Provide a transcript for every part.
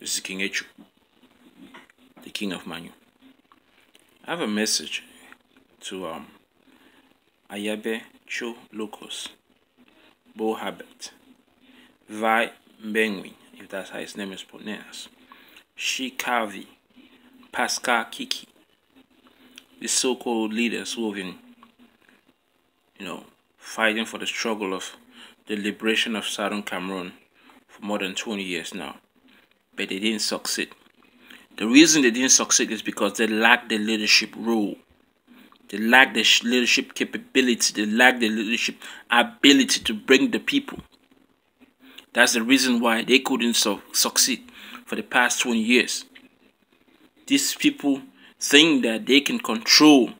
This is King Echu, the King of Manu. I have a message to Ayaba Cho Locas, Boh Herbert, Mbinwie, if that's how his name is pronounced, Shey Kaavi, Pascal Kiki, the so-called leaders who have been, fighting for the struggle of the liberation of Southern Cameroon for more than 20 years now, but they didn't succeed. The reason they didn't succeed is because they lacked the leadership role. They lacked the leadership capability. They lacked the leadership ability to bring the people. That's the reason why they couldn't succeed for the past 20 years. These people think that they can control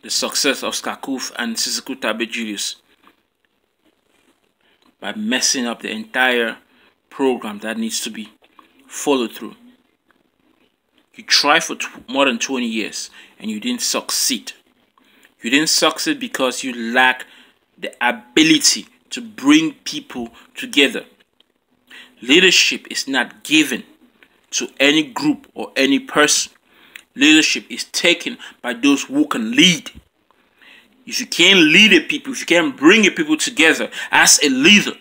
the success of Shey Kaavi and Julius by messing up the entire program that needs to be followed through. You tried for more than 20 years and you didn't succeed. You didn't succeed because you lack the ability to bring people together. Leadership is not given to any group or any person. Leadership is taken by those who can lead. If you can't lead the people, if you can't bring the people together as a leader,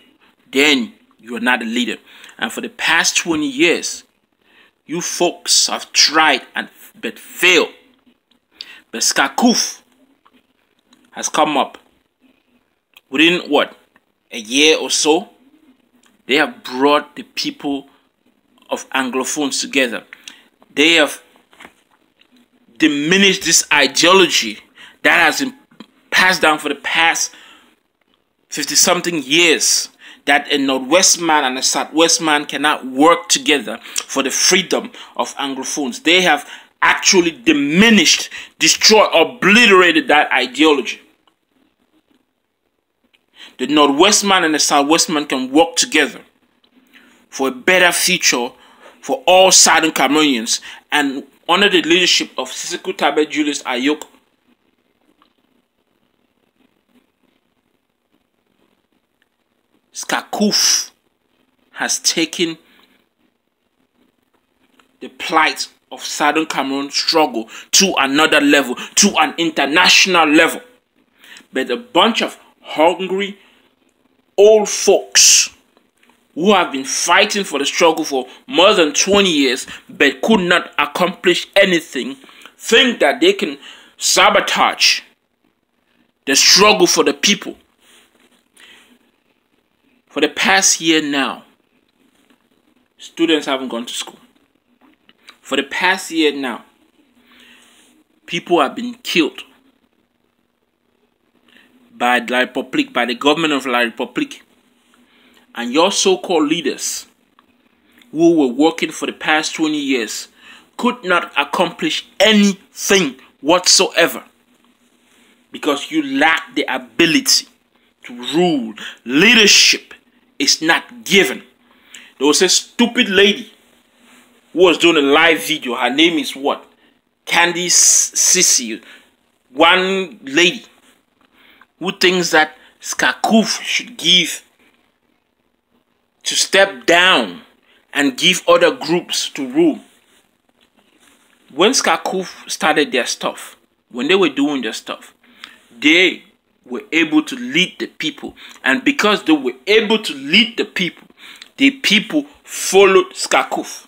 then you are not a leader. And for the past 20 years, you folks have tried but failed. But Shey Kaavi has come up within a year or so. They have brought the people of Anglophones together. They have diminished this ideology that has been passed down for the past 50-something years, that a Northwest man and a Southwest man cannot work together for the freedom of Anglophones. They have actually diminished, destroyed, obliterated that ideology. The Northwest man and the Southwest man can work together for a better future for all Southern Cameroonians, and under the leadership of Julius Ayok, Shey Kaavi has taken the plight of Southern Cameroon struggle to another level, to an international level. But a bunch of hungry old folks who have been fighting for the struggle for more than 20 years but could not accomplish anything think that they can sabotage the struggle for the people. For the past year now, students haven't gone to school. For the past year now, people have been killed by La Republique, by the government of La Republique. And your so-called leaders who were working for the past 20 years could not accomplish anything whatsoever because you lack the ability to rule. Leadership is not given. There was a stupid lady who was doing a live video. Her name is what? Candice Sissy. One lady who thinks that Shey Kaavi should give to step down and give other groups to rule. When Shey Kaavi started their stuff, when they were doing their stuff, they were able to lead the people. And because they were able to lead the people followed Shey Kaavi.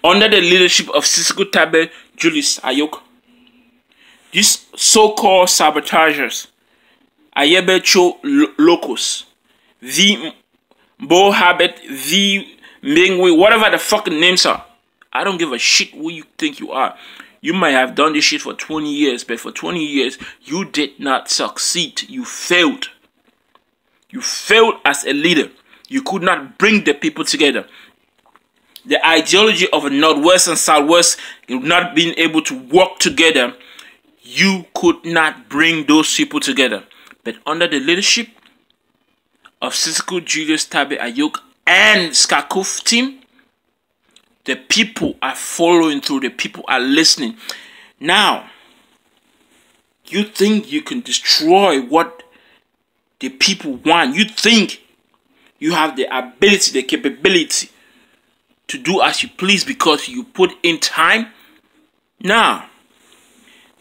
Under the leadership of Julius Ayok, these so-called sabotagers, Ayaba Cho Locas, Boh Herbert, Mbinwie, whatever the fucking names are. I don't give a shit who you think you are. You might have done this shit for 20 years, but for 20 years, you did not succeed. You failed. You failed as a leader. You could not bring the people together. The ideology of a Northwest and Southwest not being able to work together, you could not bring those people together. But under the leadership of Julius Ayok and Shey Kaavi team, the people are following through. The people are listening. Now, you think you can destroy what the people want. You think you have the ability, the capability to do as you please because you put in time? Now,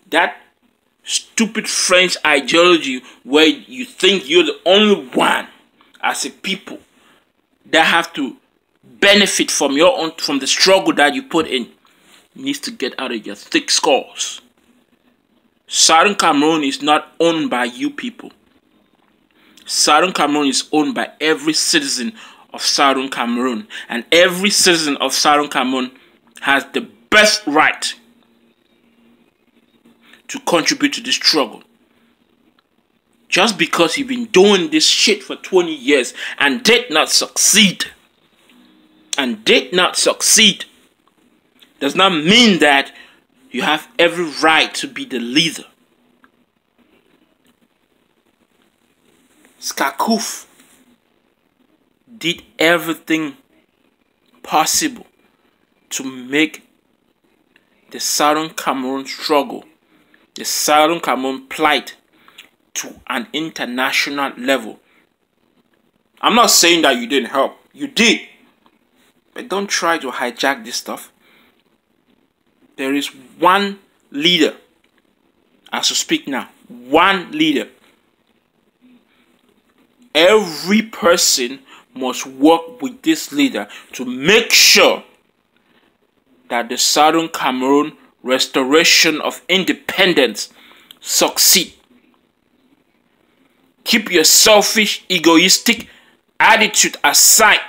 that stupid French ideology where you think you're the only one as a people that have to benefit from from the struggle that you put in needs to get out of your thick skulls. Southern Cameroon is not owned by you people. Southern Cameroon is owned by every citizen of Southern Cameroon, and every citizen of Southern Cameroon has the best right to contribute to this struggle. Just because you've been doing this shit for 20 years and did not succeed, does not mean that you have every right to be the leader. Shey Kaavi did everything possible to make the Southern Cameroon struggle, the Southern Cameroon plight, to an international level. I'm not saying that you didn't help. You did. But don't try to hijack this stuff. There is one leader, as we speak now. One leader. Every person must work with this leader to make sure that the Southern Cameroon restoration of independence succeed. Keep your selfish, egoistic attitude aside.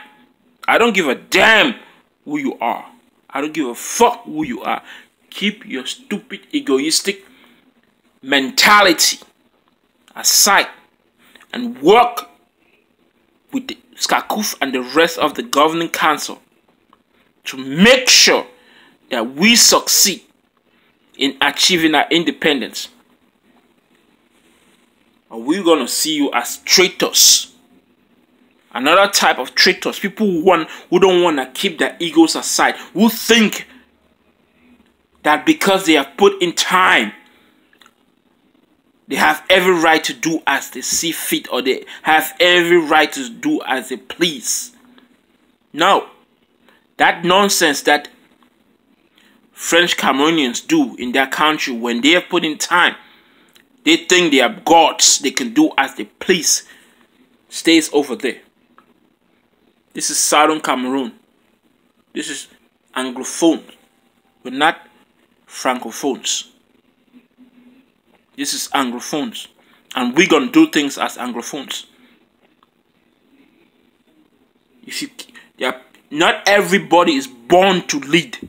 I don't give a damn who you are. I don't give a fuck who you are. Keep your stupid, egoistic mentality aside and work with Shey Kaavi and the rest of the governing council to make sure that we succeed in achieving our independence. Or we're going to see you as traitors. Another type of traitors. People who don't want to keep their egos aside. Who think that because they have put in time, they have every right to do as they see fit, or they have every right to do as they please. No. That nonsense that French Cameroonians do in their country when they have put in time, they think they are gods, they can do as they please, stays over there. This is Southern Cameroon. This is Anglophone. We're not Francophones. This is Anglophones. And we're going to do things as Anglophones. Not everybody is born to lead.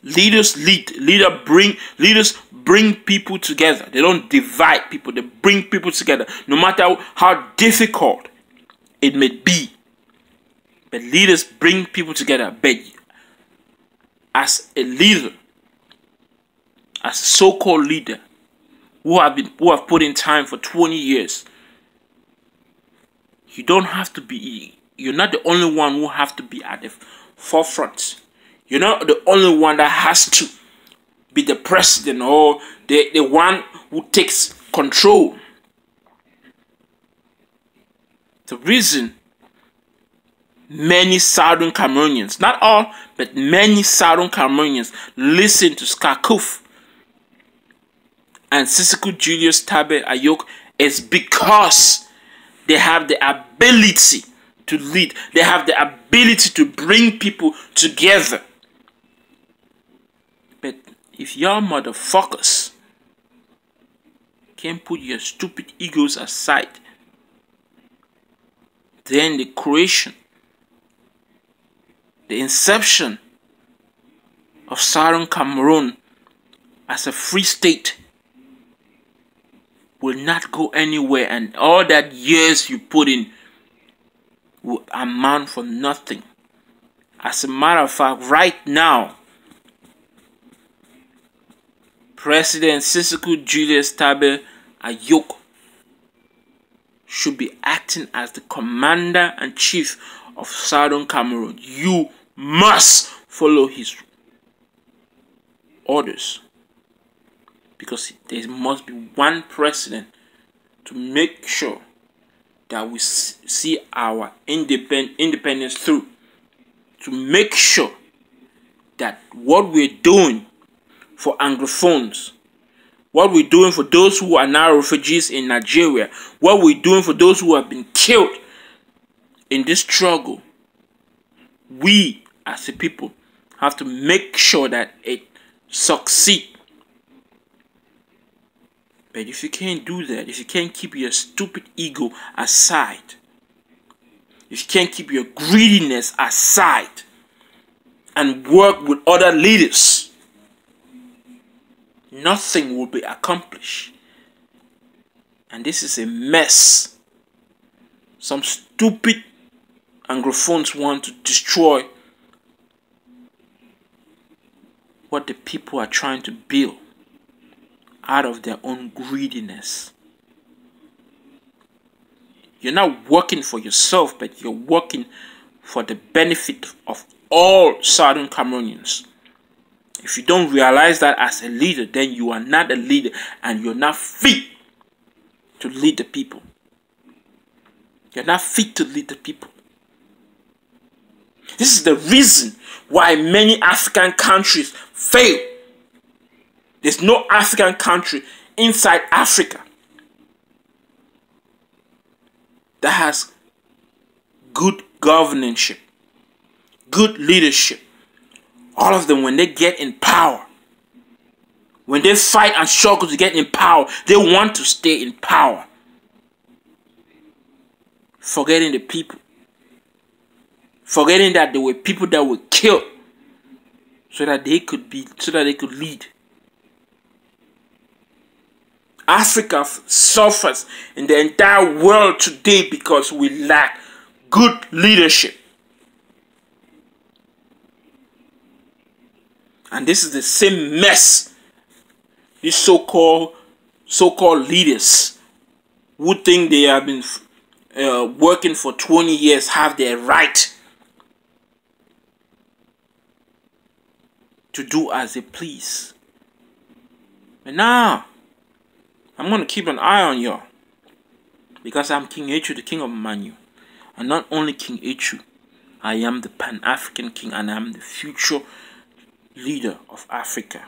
Leaders lead. Leaders bring people together. They don't divide people. They bring people together. No matter how difficult it may be. But leaders bring people together. But as a leader, as a so-called leader, who have put in time for 20 years, you don't have to be. You're not the only one who have to be at the forefront. You're not the only one that has to be the president or the one who takes control. The reason many Southern Cameroonians, not all, but many Southern Cameroonians listen to Shey Kaavi and Sisiku Julius Tabe Ayok is because they have the ability to lead. They have the ability to bring people together. But if y'all motherfuckers can't put your stupid egos aside, then the creation, the inception of Southern Cameroon as a free state will not go anywhere, and all that years you put in will amount for nothing. As a matter of fact, right now, President Sisiku Julius Tabe Ayok should be acting as the commander-in-chief of Southern Cameroon. You must follow his orders, because there must be one president to make sure that we see our independence through. to make sure that what we're doing for Anglophones, what we're doing for those who are now refugees in Nigeria, what we're doing for those who have been killed in this struggle, we as a people have to make sure that it succeeds. But if you can't do that, if you can't keep your stupid ego aside, if you can't keep your greediness aside and work with other leaders, nothing will be accomplished. And this is a mess. Some stupid Anglophones want to destroy what the people are trying to build out of their own greediness. You're not working for yourself, but you're working for the benefit of all Southern Cameroonians. If you don't realize that as a leader, then you are not a leader and you're not fit to lead the people. You're not fit to lead the people. This is the reason why many African countries fail. There's no African country inside Africa that has good governance, good leadership. All of them, when they get in power, when they fight and struggle to get in power, they want to stay in power, forgetting the people, forgetting that there were people that were killed so that they could lead. Africa suffers in the entire world today because we lack good leadership. And this is the same mess these so-called leaders who think they have been working for 20 years have their right to do as they please. But now, I'm going to keep an eye on y'all, because I'm King Echu, the king of Mbinwie. And not only King Echu, I am the Pan-African king, and I am the future leader of Africa.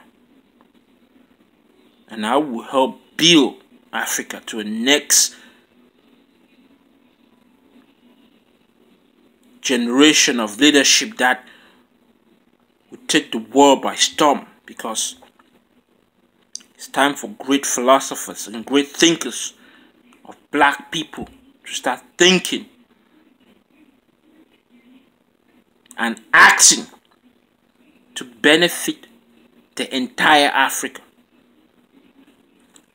And I will help build Africa to a next generation of leadership that will take the world by storm, because it's time for great philosophers and great thinkers of black people to start thinking and acting to benefit the entire Africa.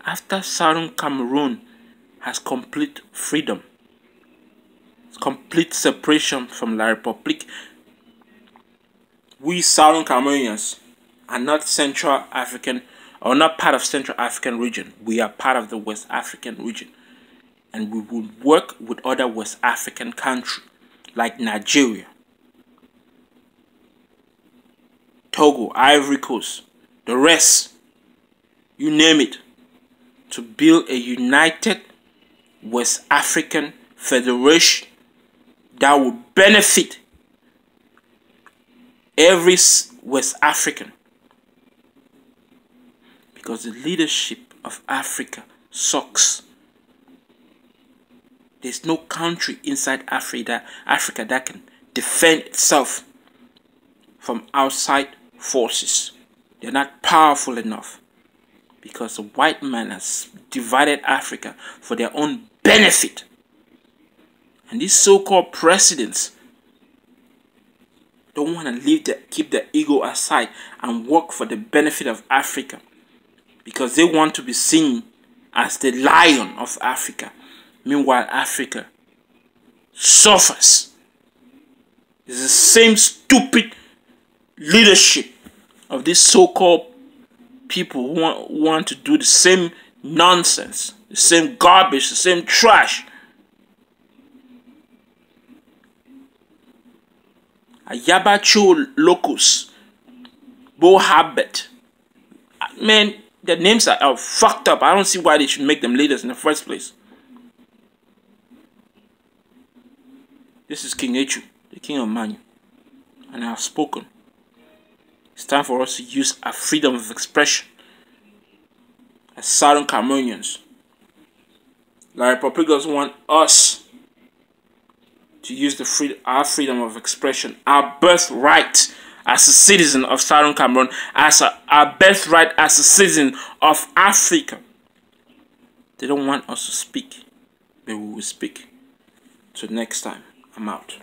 After Southern Cameroon has complete freedom, complete separation from La Republique, we Southern Cameroonians are not Central African, or not part of Central African region. We are part of the West African region, and we will work with other West African countries like Nigeria, Togo, Ivory Coast, the rest, you name it, to build a united West African Federation that will benefit every West African. Because the leadership of Africa sucks. There's no country inside Africa that can defend itself from outside forces. They're not powerful enough, because the white man has divided Africa for their own benefit. And these so-called presidents don't want to keep their ego aside and work for the benefit of Africa, because they want to be seen as the lion of Africa. Meanwhile, Africa suffers. It's the same stupid leadership of these so-called people who want to do the same nonsense, the same garbage, the same trash. Ayaba Cho Locas, Boh Herbert. Man, their names are fucked up. I don't see why they should make them leaders in the first place. This is King Echu, the king of Mbinwie. and I have spoken. It's time for us to use our freedom of expression as Southern Cameroonians. La Republic doesn't want us to use our freedom of expression, our birthright as a citizen of Southern Cameroon, as our birthright as a citizen of Africa. They don't want us to speak, but we will speak. So next time, I'm out.